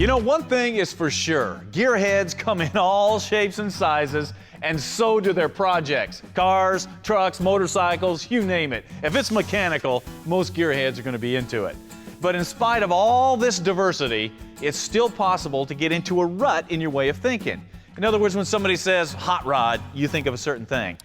You know, one thing is for sure, gearheads come in all shapes and sizes, and so do their projects. Cars, trucks, motorcycles, you name it. If it's mechanical, most gearheads are going to be into it. But in spite of all this diversity, it's still possible to get into a rut in your way of thinking. In other words, when somebody says hot rod, you think of a certain thing.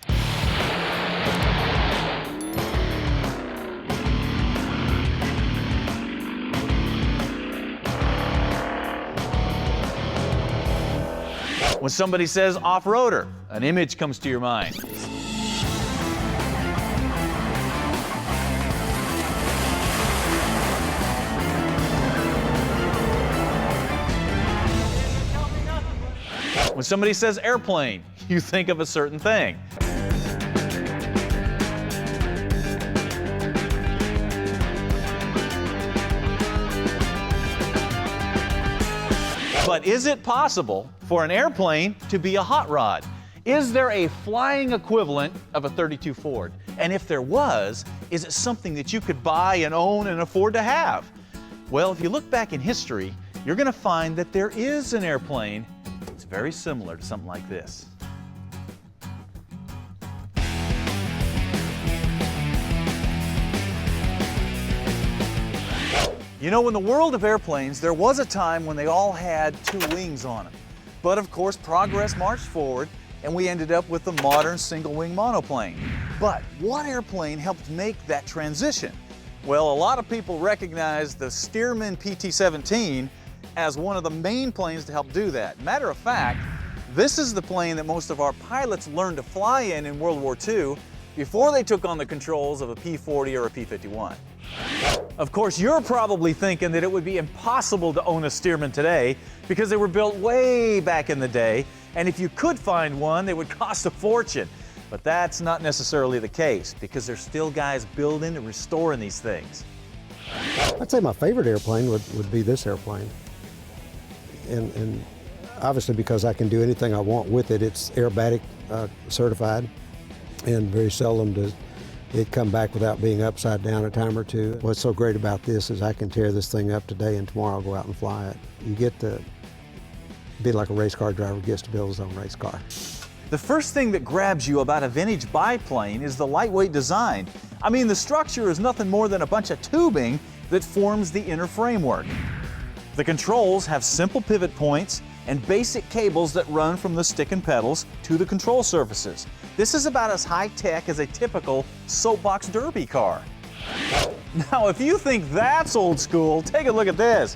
When somebody says off-roader, an image comes to your mind. When somebody says airplane, you think of a certain thing. But is it possible for an airplane to be a hot rod? Is there a flying equivalent of a 32 Ford? And if there was, is it something that you could buy and own and afford to have? Well, if you look back in history, you're going to find that there is an airplane that's very similar to something like this. You know, in the world of airplanes, there was a time when they all had two wings on them. But of course, progress marched forward, and we ended up with the modern single-wing monoplane. But what airplane helped make that transition? Well, a lot of people recognize the Steerman PT17 as one of the main planes to help do that. Matter of fact, this is the plane that most of our pilots learned to fly in World War II before they took on the controls of a P-40 or a P-51. Of course, you're probably thinking that it would be impossible to own a Steerman today because they were built way back in the day, and if you could find one, they would cost a fortune. But that's not necessarily the case because there's still guys building and restoring these things. I'd say my favorite airplane would be this airplane. And obviously because I can do anything I want with it, it's aerobatic certified, and very seldom does it come back without being upside down a time or two. What's so great about this is I can tear this thing up today and tomorrow I'll go out and fly it. You get to be like a race car driver gets to build his own race car. The first thing that grabs you about a vintage biplane is the lightweight design. I mean, the structure is nothing more than a bunch of tubing that forms the inner framework. The controls have simple pivot points and basic cables that run from the stick and pedals to the control surfaces. This is about as high-tech as a typical soapbox derby car. Now, if you think that's old school, take a look at this.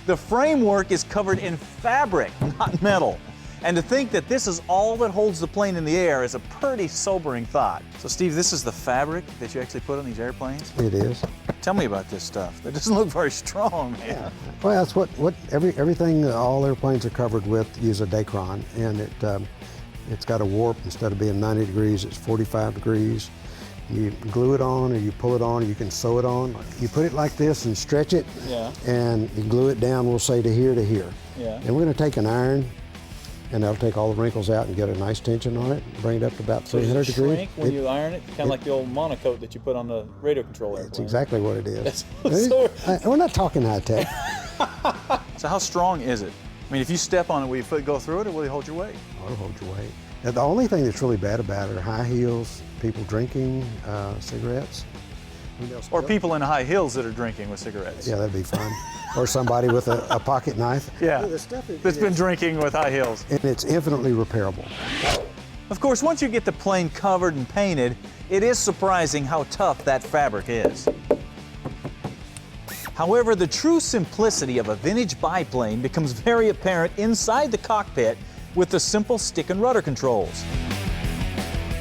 The framework is covered in fabric, not metal. And to think that this is all that holds the plane in the air is a pretty sobering thought. So Steve, this is the fabric that you actually put on these airplanes? It is. Tell me about this stuff. That doesn't look very strong, man. Yeah. Well, that's everything all airplanes are covered with use a Dacron, and it's got a warp. Instead of being 90 degrees, it's 45 degrees. You glue it on, or you pull it on, or you can sew it on. You put it like this and stretch it, and you glue it down, we'll say to here to here. Yeah. And we're gonna take an iron, and that'll take all the wrinkles out and get a nice tension on it, bring it up to about 300 degrees. Shrink when you iron it, kind of like the old monocoat that you put on the radio control airplane. That's exactly what it is. We're not talking high tech. So how strong is it? I mean, if you step on it, will your foot go through it, or will it hold your weight? It'll hold your weight. Now, the only thing that's really bad about it are high heels, people drinking, cigarettes. Or people in high heels that are drinking with cigarettes. Yeah, that'd be fun. Or somebody with a pocket knife. Yeah, that's been drinking with high heels. And it's infinitely repairable. Of course, once you get the plane covered and painted, it is surprising how tough that fabric is. However, the true simplicity of a vintage biplane becomes very apparent inside the cockpit with the simple stick and rudder controls.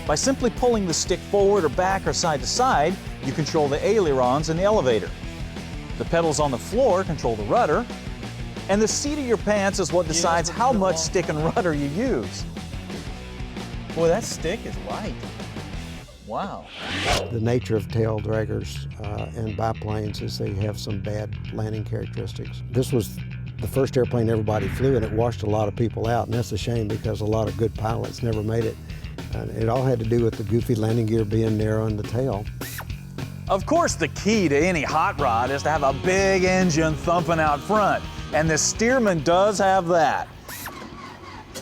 By simply pulling the stick forward or back or side to side, you control the ailerons and the elevator. The pedals on the floor control the rudder, and the seat of your pants is what decides how much stick and rudder you use. Boy, that stick is light. Wow. The nature of tail draggers and biplanes is they have some bad landing characteristics. This was the first airplane everybody flew, and it washed a lot of people out, and that's a shame because a lot of good pilots never made it. It all had to do with the goofy landing gear being narrow in the tail. Of course, the key to any hot rod is to have a big engine thumping out front. And the Steerman does have that.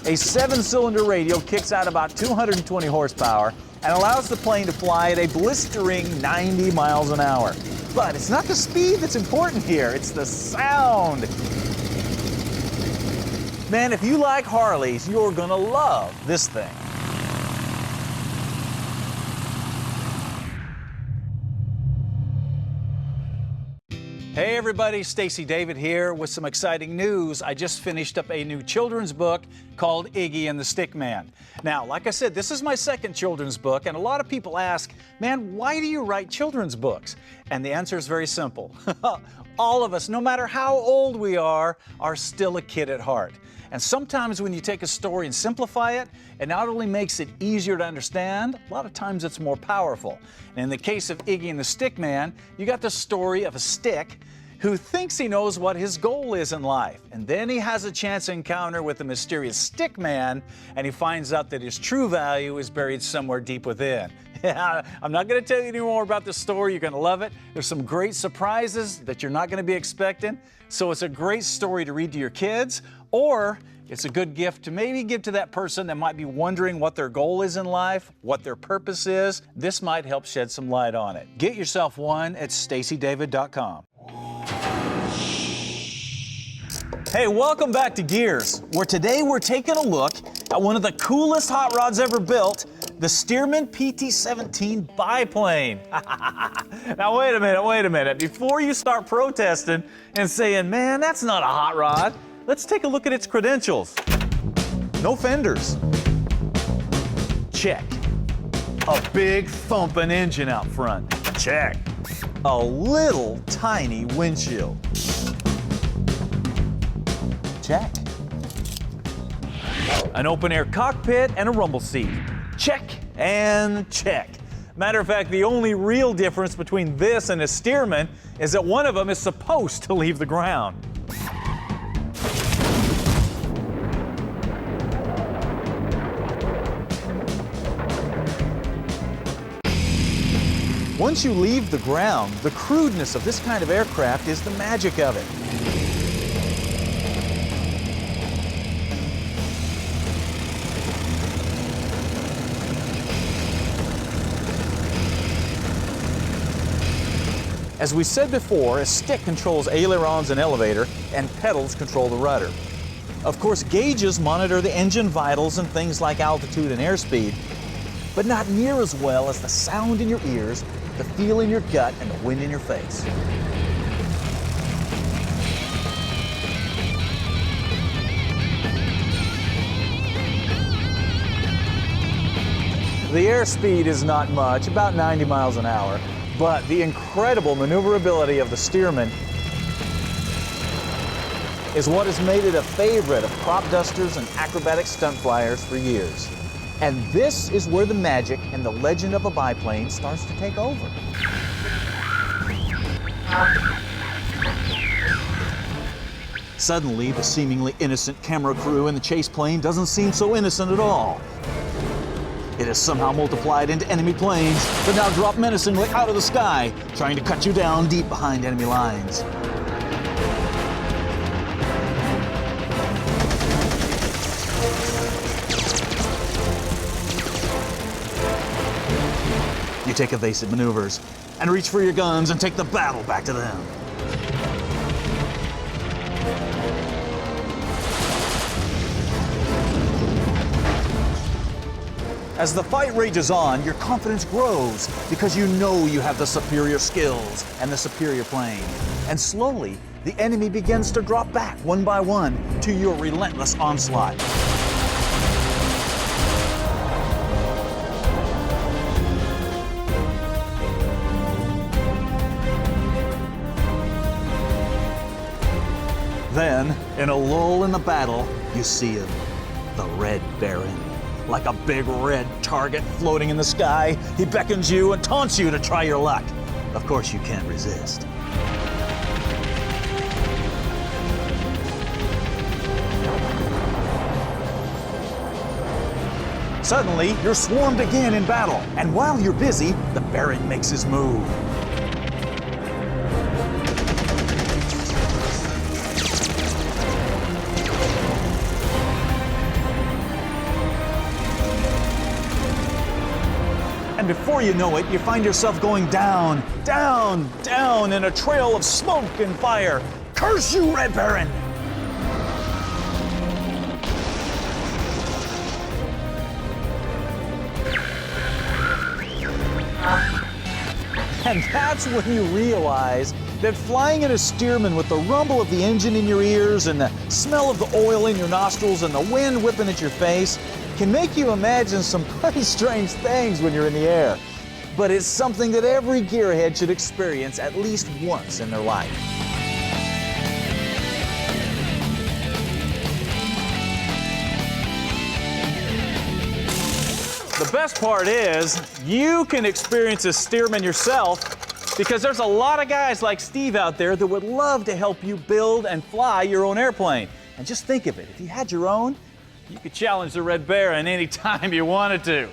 A 7-cylinder radial kicks out about 220 horsepower and allows the plane to fly at a blistering 90 miles an hour. But it's not the speed that's important here, it's the sound. Man, if you like Harleys, you're gonna love this thing. Hey everybody, Stacey David here with some exciting news. I just finished up a new children's book called Iggy and the Stickman. Now, like I said, this is my second children's book, and a lot of people ask, man, why do you write children's books? And the answer is very simple. All of us, no matter how old we are still a kid at heart. And sometimes when you take a story and simplify it, it not only makes it easier to understand, a lot of times it's more powerful. And in the case of Iggy and the Stickman, you got the story of a stick who thinks he knows what his goal is in life. And then he has a chance encounter with the mysterious Stickman, and he finds out that his true value is buried somewhere deep within. I'm not gonna tell you any more about the story, you're gonna love it. There's some great surprises that you're not gonna be expecting. So it's a great story to read to your kids, or it's a good gift to maybe give to that person that might be wondering what their goal is in life, what their purpose is. This might help shed some light on it. Get yourself one at staceydavid.com. Hey, welcome back to Gearz, where today we're taking a look at one of the coolest hot rods ever built, the Steerman PT17 biplane. Now wait a minute. Before you start protesting and saying, man, that's not a hot rod, let's take a look at its credentials. No fenders. Check. A big thumping engine out front. Check. A little tiny windshield. Check. An open air cockpit and a rumble seat. Check and check. Matter of fact, the only real difference between this and a Steerman is that one of them is supposed to leave the ground. Once you leave the ground, the crudeness of this kind of aircraft is the magic of it. As we said before, a stick controls ailerons and elevator, and pedals control the rudder. Of course, gauges monitor the engine vitals and things like altitude and airspeed, but not near as well as the sound in your ears, the feel in your gut, and the wind in your face. The airspeed is not much, about 90 miles an hour, but the incredible maneuverability of the Steerman is what has made it a favorite of crop dusters and acrobatic stunt flyers for years. And this is where the magic and the legend of a biplane starts to take over. Suddenly, the seemingly innocent camera crew in the chase plane doesn't seem so innocent at all. It is somehow multiplied into enemy planes that now drop menacingly out of the sky, trying to cut you down deep behind enemy lines. You take evasive maneuvers and reach for your guns and take the battle back to them. As the fight rages on, your confidence grows because you know you have the superior skills and the superior plane. And slowly, the enemy begins to drop back one by one to your relentless onslaught. Then, in a lull in the battle, you see him, the Red Baron. Like a big red target floating in the sky, he beckons you and taunts you to try your luck. Of course, you can't resist. Suddenly, you're swarmed again in battle, and while you're busy, the Baron makes his move. And before you know it, you find yourself going down, down, down in a trail of smoke and fire. Curse you, Red Baron! And that's when you realize that flying in a Steerman with the rumble of the engine in your ears and the smell of the oil in your nostrils and the wind whipping at your face can make you imagine some pretty strange things when you're in the air. But it's something that every gearhead should experience at least once in their life. The best part is you can experience a Steerman yourself, because there's a lot of guys like Steve out there that would love to help you build and fly your own airplane. And just think of it, if you had your own, you could challenge the Red Baron anytime you wanted to.